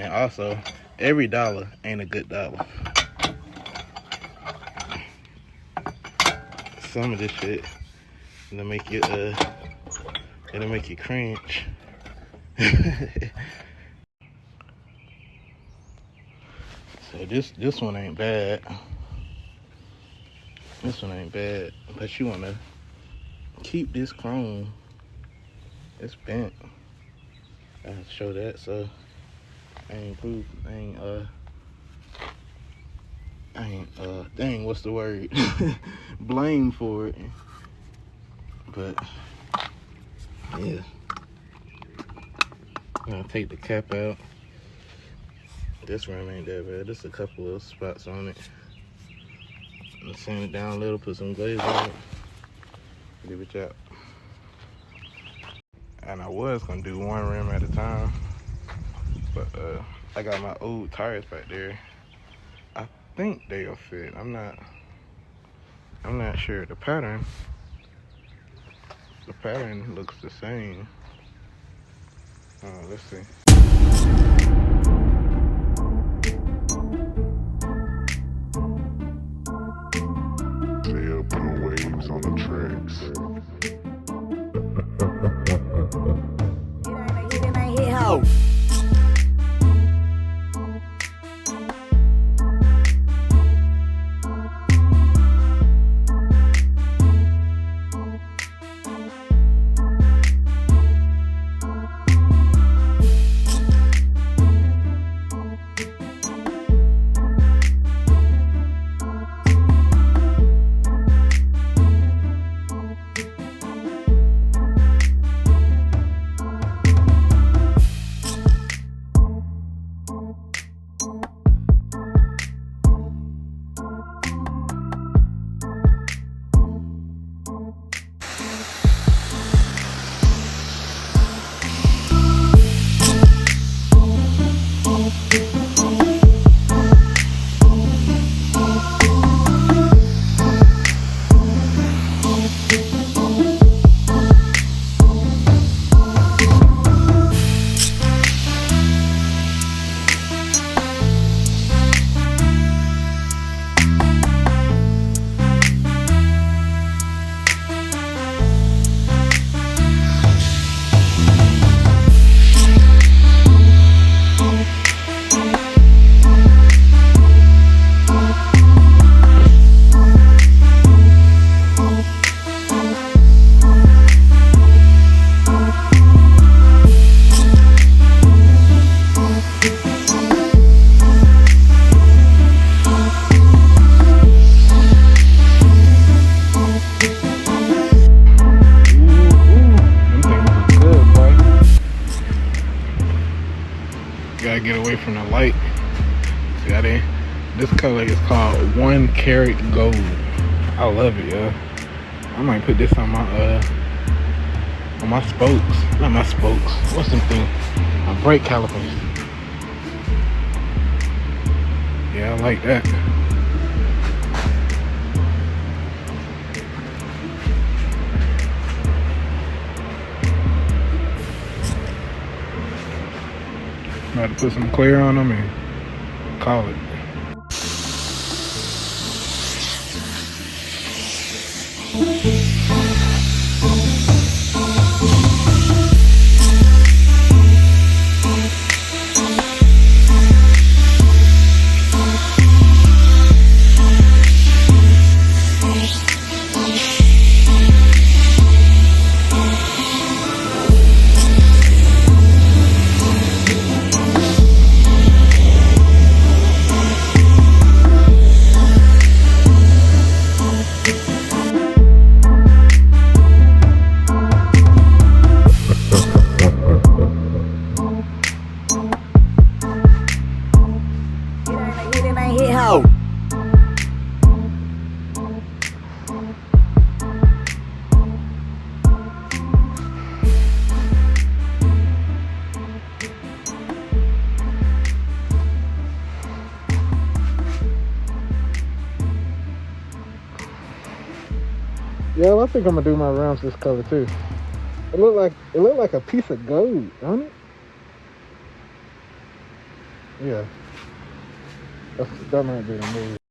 And also, every dollar ain't a good dollar. Some of this shit it'll make you cringe. So this one ain't bad. This one ain't bad, but you wanna keep this chrome. It's bent. I'll show that, so I ain't dang, what's the word? Blame for it. But yeah, I'm gonna take the cap out. This rim ain't that bad. Just a couple of spots on it. I'm sand it down a little, put some glaze on it, leave it out. And I was gonna do one rim at a time, but I got my old tires back there. I think they'll fit. I'm not sure. The pattern looks the same. Let's see. They'll put waves on the tracks. It ain't hit hoe. Gotta get away from the light. See how they? This color is called 1 Karat Gold. I love it, yo. I might put this on my spokes. Not my spokes. What's them thing? My brake calipers. Yeah, I like that. About to put some clear on them and call it. Yeah, I think I'm gonna do my rounds this color too. It look like a piece of gold, don't it? Yeah. That might be the move.